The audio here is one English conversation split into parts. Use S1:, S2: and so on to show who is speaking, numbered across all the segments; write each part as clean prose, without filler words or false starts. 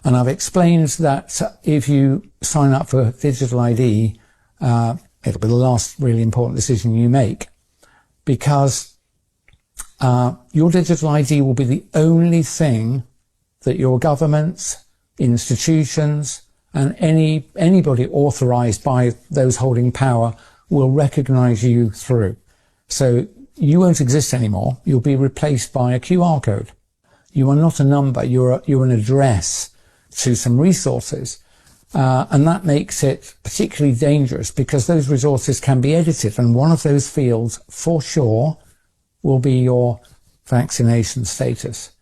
S1: And I've explained that if you sign up for digital ID, it'll be the last really important decision you make, because your digital ID will be the only thing that your governments, institutions, and anybody authorized by those holding power will recognize you through. So you won't exist anymore. You'll be replaced by a QR code. You are not a number. You're an address to some resources. And that makes it particularly dangerous because those resources can be edited. And one of those fields, for sure, will be your vaccination status.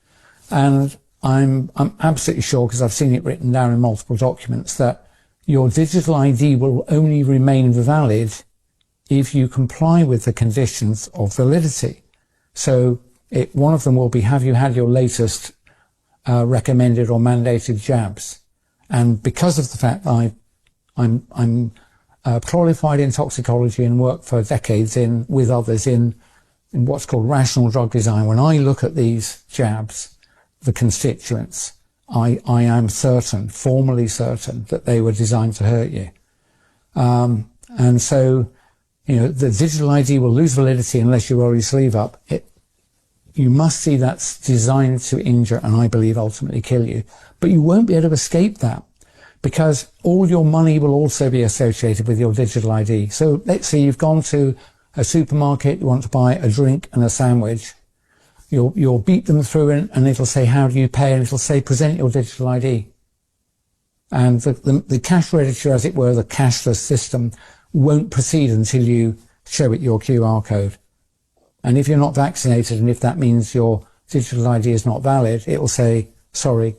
S1: And I'm absolutely sure, because I've seen it written down in multiple documents, that your digital ID will only remain valid if you comply with the conditions of validity. So one of them will be, have you had your latest recommended or mandated jabs? And because of the fact that I'm qualified in toxicology and worked for decades with others in what's called rational drug design, when I look at these jabs, the constituents, I am certain, formally certain, that they were designed to hurt you. And so, the digital ID will lose validity unless you roll your sleeve up. You must see that's designed to injure and, I believe, ultimately kill you. But you won't be able to escape that, because all your money will also be associated with your digital ID. So let's say you've gone to a supermarket, you want to buy a drink and a sandwich. You'll beat them through and it'll say, how do you pay? And it'll say, present your digital ID. And the cash register, as it were, the cashless system, won't proceed until you show it your QR code. And if you're not vaccinated, and if that means your digital ID is not valid, it will say, sorry,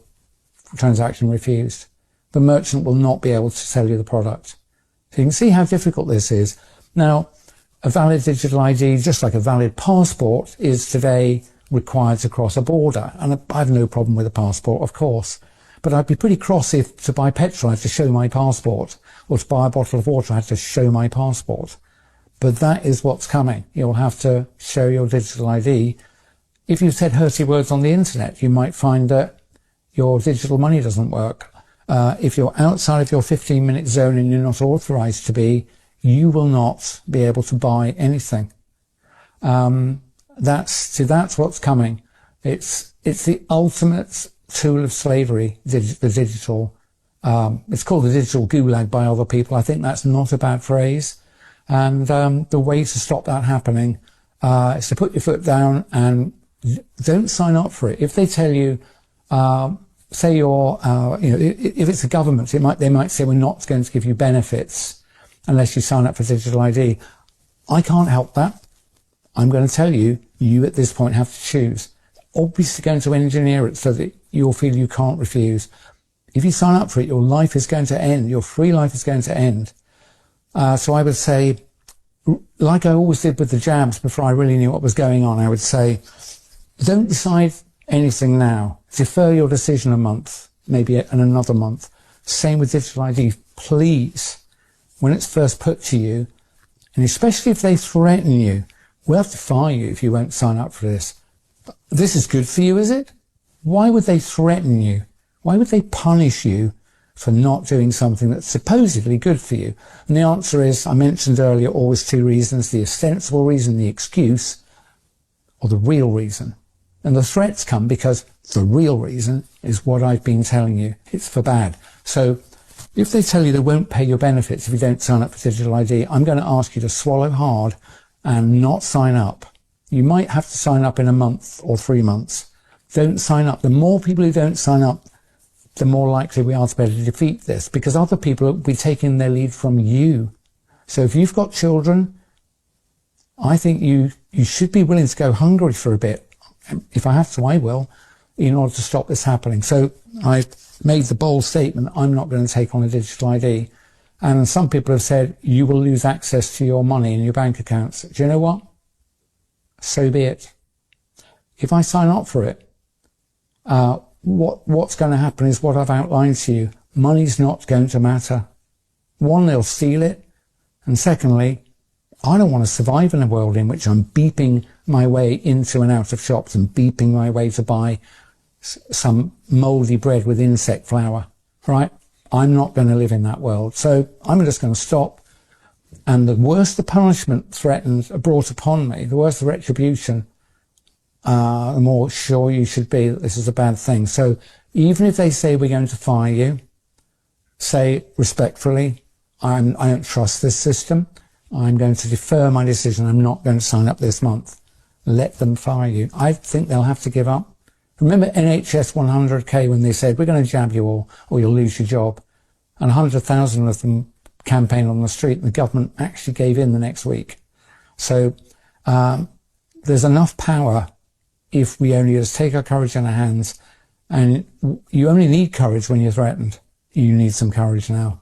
S1: transaction refused. The merchant will not be able to sell you the product. So you can see how difficult this is. Now, a valid digital ID, just like a valid passport, is today required to cross a border. And I have no problem with a passport, of course. But I'd be pretty cross if to buy petrol I had to show my passport, or to buy a bottle of water I had to show my passport. But that is what's coming. You'll have to show your digital ID. If you said hurty words on the internet, you might find that your digital money doesn't work. If you're outside of your 15-minute zone and you're not authorized to be, you will not be able to buy anything. That's what's coming. It's the ultimate tool of slavery, the digital. It's called the digital gulag by other people. I think that's not a bad phrase. And the way to stop that happening is to put your foot down and don't sign up for it. If they tell you, say you're, if it's a government, they might say, we're not going to give you benefits unless you sign up for digital ID. I can't help that. I'm going to tell you, you at this point have to choose. Obviously going to engineer it so that you'll feel you can't refuse. If you sign up for it, your life is going to end. Your free life is going to end. So I would say, like I always did with the jabs before I really knew what was going on, I would say, don't decide anything now. Defer your decision a month, maybe another month. Same with digital ID. Please, when it's first put to you, and especially if they threaten you, we'll have to fire you if you won't sign up for this. This is good for you, is it? Why would they threaten you? Why would they punish you for not doing something that's supposedly good for you? And the answer is, I mentioned earlier, always two reasons: the ostensible reason, the excuse, or the real reason. And the threats come because the real reason is what I've been telling you. It's for bad. So if they tell you they won't pay your benefits if you don't sign up for digital ID, I'm going to ask you to swallow hard and not sign up. You might have to sign up in a month or 3 months. Don't sign up. The more people who don't sign up, the more likely we are to be able to defeat this, because other people will be taking their lead from you. So if you've got children, I think you should be willing to go hungry for a bit. If I have to, I will, in order to stop this happening. So I made the bold statement, I'm not going to take on a digital ID. And some people have said, you will lose access to your money in your bank accounts. Do you know what? So be it. If I sign up for it, what's going to happen is what I've outlined to you. Money's not going to matter. One, they'll steal it. And secondly, I don't want to survive in a world in which I'm beeping my way into and out of shops and beeping my way to buy some mouldy bread with insect flour, right? I'm not going to live in that world. So I'm just going to stop. And the worse the punishment threatened brought upon me, the worse the retribution, the more sure you should be that this is a bad thing. So even if they say we're going to fire you, say respectfully, I don't trust this system. I'm going to defer my decision. I'm not going to sign up this month. Let them fire you. I think they'll have to give up. Remember NHS 100k when they said, we're going to jab you all or you'll lose your job. And 100,000 of them campaigned on the street, and the government actually gave in the next week. So there's enough power if we only just take our courage in our hands. And you only need courage when you're threatened. You need some courage now.